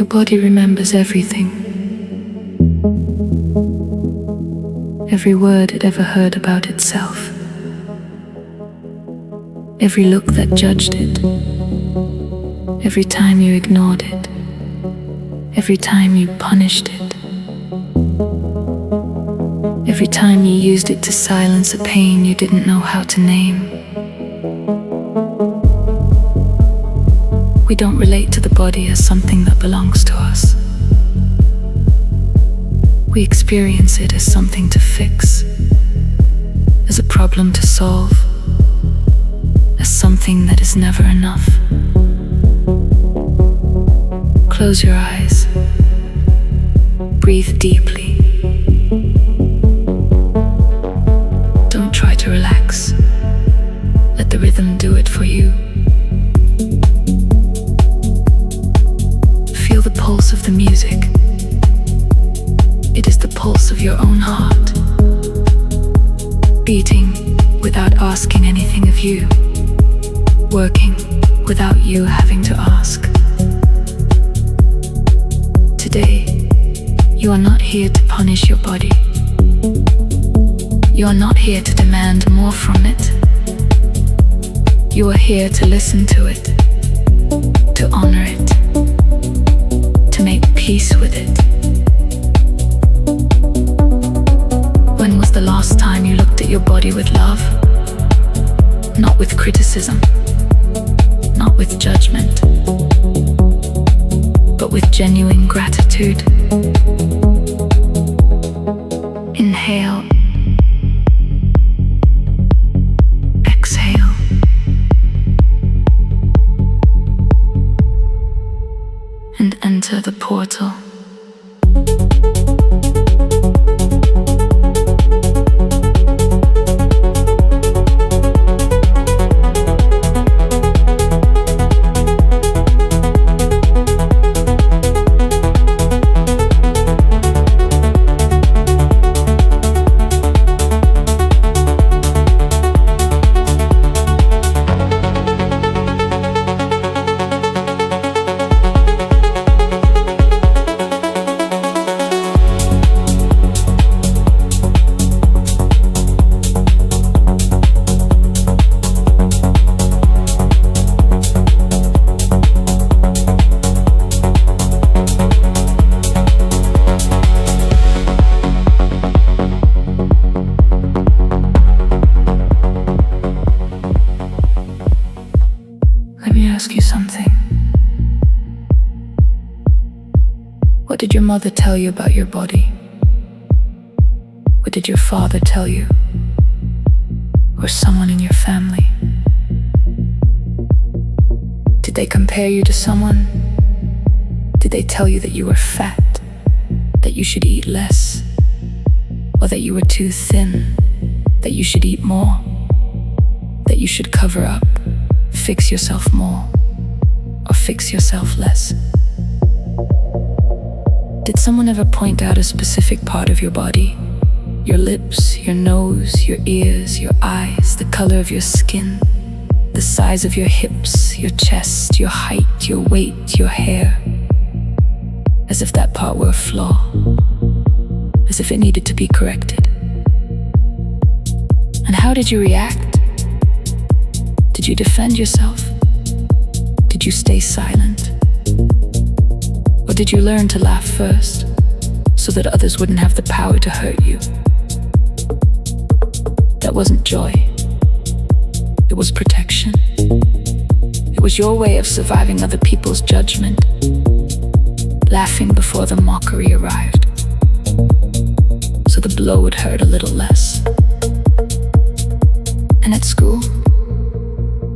Your body remembers everything. Every word it ever heard about itself. Every look that judged it. Every time you ignored it. Every time you punished it. Every time you used it to silence a pain you didn't know how to name. We don't relate to the body as something that belongs to us. We experience it as something to fix, as a problem to solve, as something that is never enough. Close your eyes. Breathe deeply. Don't try to relax. Let the rhythm do it for you. Feel the pulse of the music. It is the pulse of your own heart, beating without asking anything of you, working without you having to ask. Today, you are not here to punish your body. You are not here to demand more from it. You are here to listen to it, to honor it, to make peace with it. When was the last time you looked at your body with love? Not with criticism, not with judgment, but with genuine gratitude. Inhale. Exhale. And enter the portal. Let me ask you something. What did your mother tell you about your body? What did your father tell you? Or someone in your family? Did they compare you to someone? Did they tell you that you were fat? That you should eat less? Or that you were too thin? That you should eat more? That you should cover up? Fix yourself more, or fix yourself less? Did someone ever point out a specific part of your body? Your lips, your nose, your ears, your eyes, the color of your skin, the size of your hips, your chest, your height, your weight, your hair. As if that part were a flaw, as if it needed to be corrected. And how did you react? Did you defend yourself? Did you stay silent? Or did you learn to laugh first, so that others wouldn't have the power to hurt you? That wasn't joy. It was protection. It was your way of surviving other people's judgment, laughing before the mockery arrived, so the blow would hurt a little less. And at school,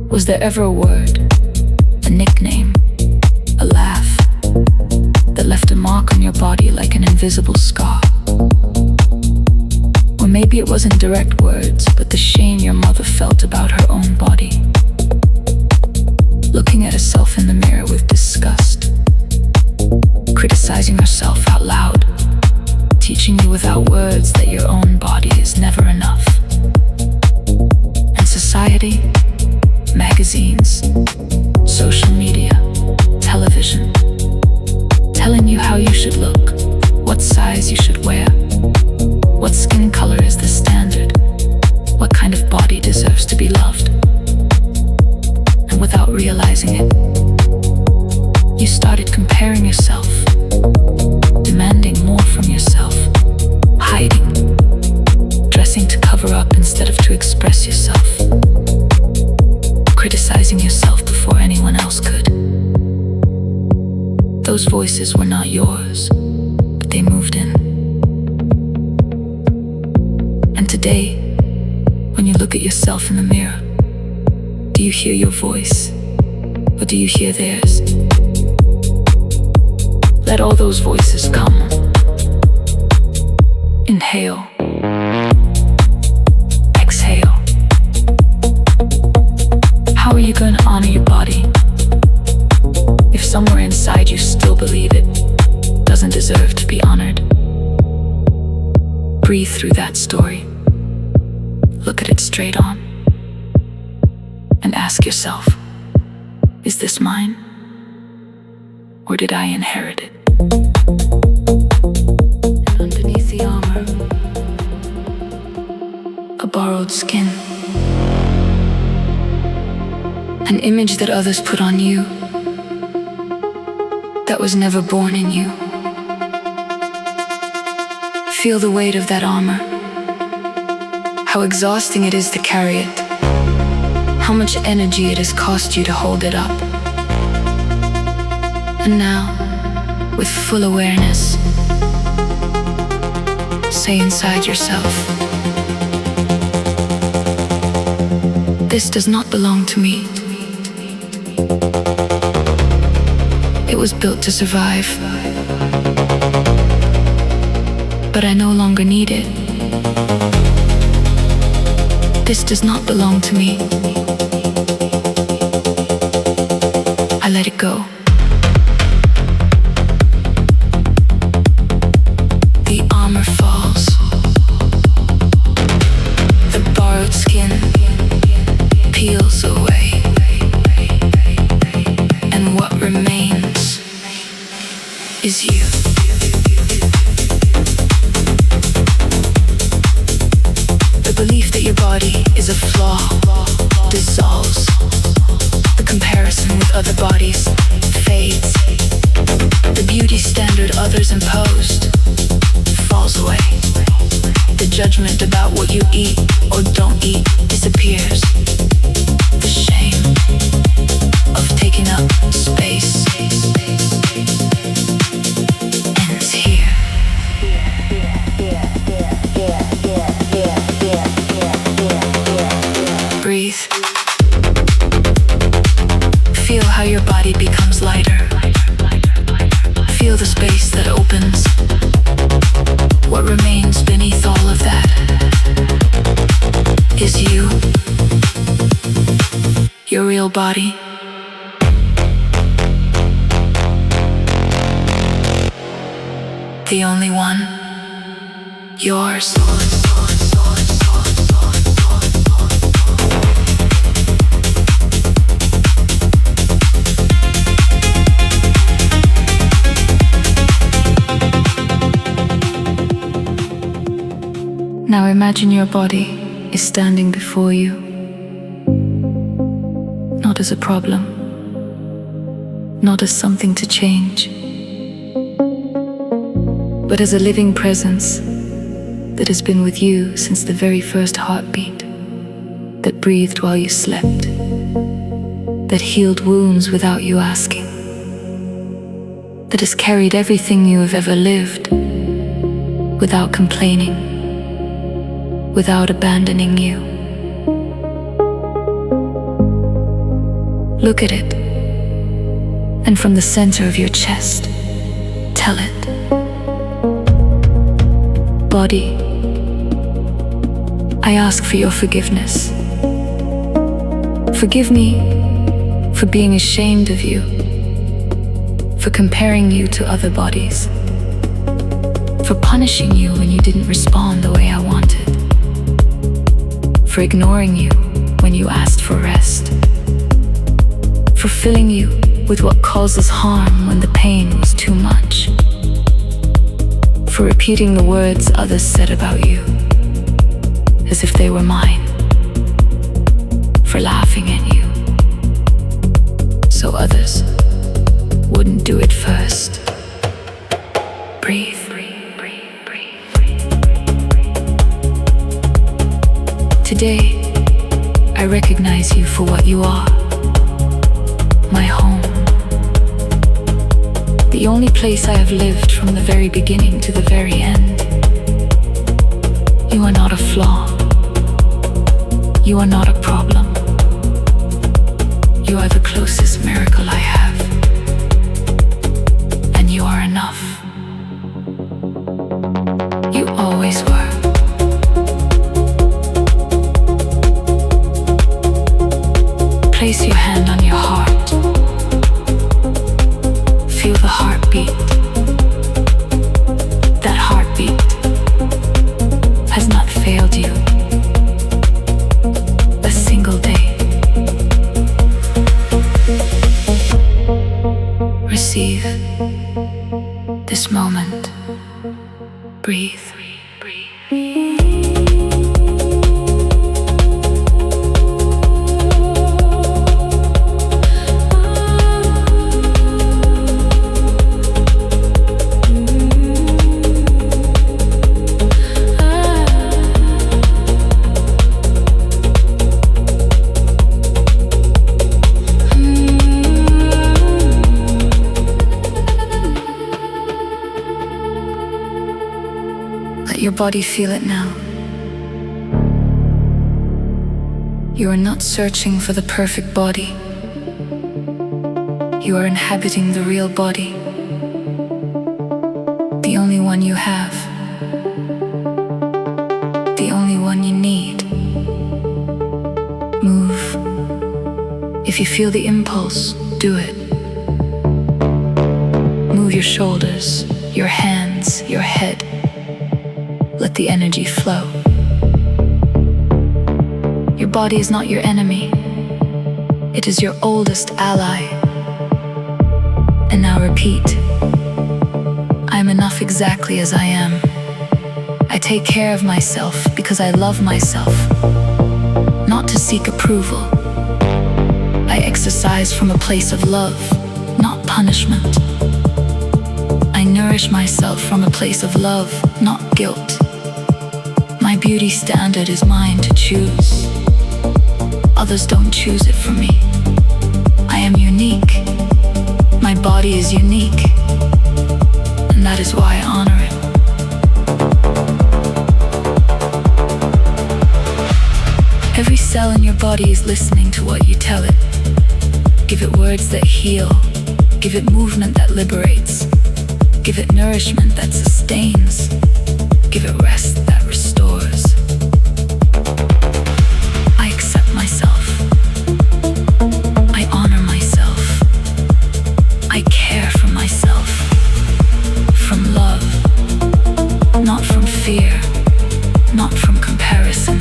was there ever a word, a nickname, a laugh that left a mark on your body like an invisible scar? Or maybe it wasn't direct words, but the shame your mother felt about her own body. Looking at herself in the mirror with disgust, criticizing herself out loud, teaching you without words that your own body is never enough. And society, magazines, social media, television, cover up instead of to express yourself, criticizing yourself before anyone else could. Those voices were not yours, but they moved in. And today, when you look at yourself in the mirror, do you hear your voice, or do you hear theirs? Let all those voices come. Inhale. Exhale. How are you going to honor your body if somewhere inside you still believe it doesn't deserve to be honored? Breathe through that story. Look at it straight on. And ask yourself, is this mine? Or did I inherit it? And underneath the armor, a borrowed skin. An image that others put on you that was never born in you. Feel the weight of that armor. How exhausting it is to carry it. How much energy it has cost you to hold it up. And now, with full awareness, say inside yourself, this does not belong to me. It was built to survive, but I no longer need it. This does not belong to me. I let it go. The armor falls. The borrowed skin peels away. And what remains is you. The belief that your body is a flaw dissolves. The comparison with other bodies fades. The beauty standard others imposed falls away. The judgment about what you eat or don't eat disappears. The shame of taking up space ends here. Breathe. Feel how your body becomes lighter. Feel the space that opens. What remains beneath all of that is you. Your real body. The only one. Yours. Now imagine your body is standing before you, not as a problem, not as something to change, but as a living presence that has been with you since the very first heartbeat, that breathed while you slept, that healed wounds without you asking, that has carried everything you have ever lived without complaining, without abandoning you. Look at it, and from the center of your chest, tell it, body, I ask for your forgiveness. Forgive me for being ashamed of you, for comparing you to other bodies, for punishing you when you didn't respond the way I wanted, for ignoring you when you asked for rest, for filling you with what causes harm when the pain was too much, for repeating the words others said about you as if they were mine, for laughing at you so others wouldn't do it first. Breathe. Today, I recognize you for what you are. My home. The only place I have lived from the very beginning to the very end. You are not a flaw. You are not a problem. You are the closest miracle I have. And you are enough. You always were. Place your hand on your heart. Feel the heartbeat. That heartbeat has not failed you a single day. Receive this moment. Breathe. Let your body feel it now. You are not searching for the perfect body. You are inhabiting the real body. The only one you have. The only one you need. Move. If you feel the impulse, do it. Move your shoulders, your hands, your head. Let the energy flow. Your body is not your enemy. It is your oldest ally. And now repeat. I am enough exactly as I am. I take care of myself because I love myself, not to seek approval. I exercise from a place of love, not punishment. I nourish myself from a place of love, not guilt. My beauty standard is mine to choose. Others don't choose it for me. I am unique. My body is unique. And that is why I honor it. Every cell in your body is listening to what you tell it. Give it words that heal. Give it movement that liberates. Give it nourishment that sustains. Give it rest that restores. I accept myself. I honor myself. I care for myself. From love, not from fear, not from comparison,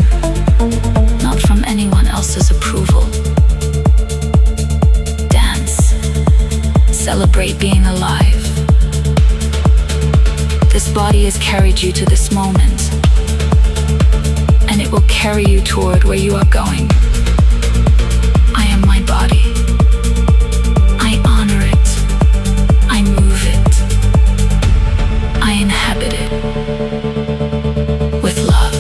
not from anyone else's approval. Dance. Celebrate being alive. This body has carried you to this moment, and it will carry you toward where you are going. I am my body. I honor it. I move it. I inhabit it with love.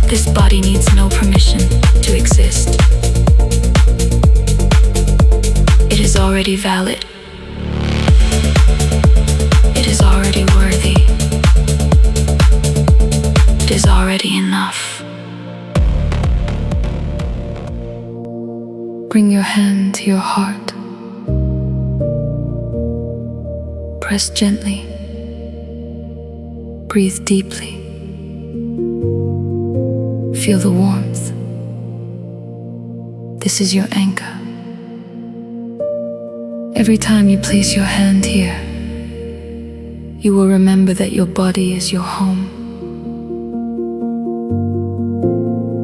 This body needs no permission to exist. It is already valid. It is already worthy. It is already enough. Bring your hand to your heart. Press gently. Breathe deeply. Feel the warmth. This is your anchor. Every time you place your hand here, you will remember that your body is your home.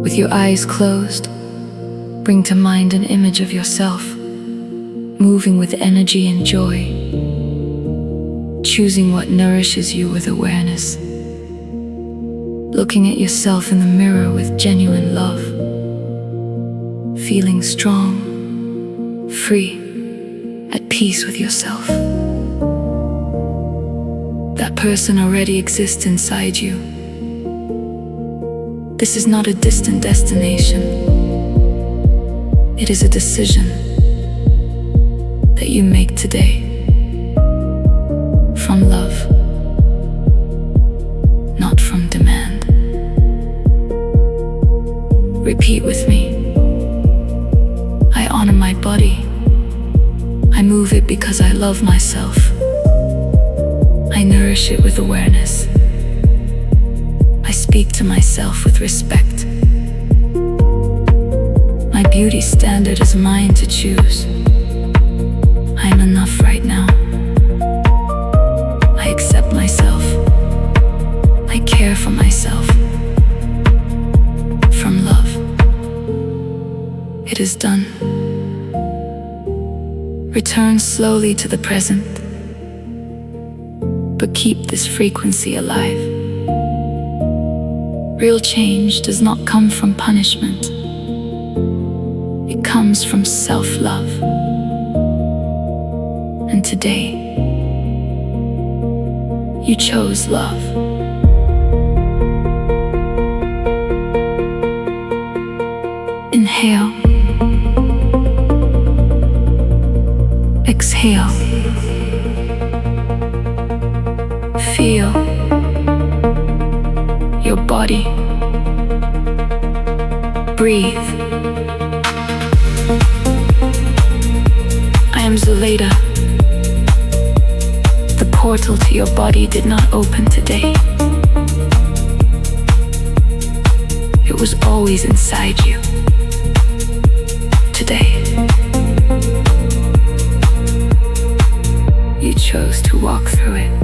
With your eyes closed, bring to mind an image of yourself, moving with energy and joy, choosing what nourishes you with awareness, looking at yourself in the mirror with genuine love, feeling strong, free, at peace with yourself. That person already exists inside you. This is not a distant destination. It is a decision that you make today. From love, not from demand. Repeat with me. I honor my body. I move it because I love myself. I nourish it with awareness. I speak to myself with respect. My beauty standard is mine to choose. I am enough right now. I accept myself. I care for myself. From love. It is done. Return slowly to the present, but keep this frequency alive. Real change does not come from punishment. It comes from self-love. And today, you chose love. Inhale. Exhale. Feel your body. Breathe. I am Zuleda. The portal to your body did not open today. It was always inside you. Today, you chose to walk through it.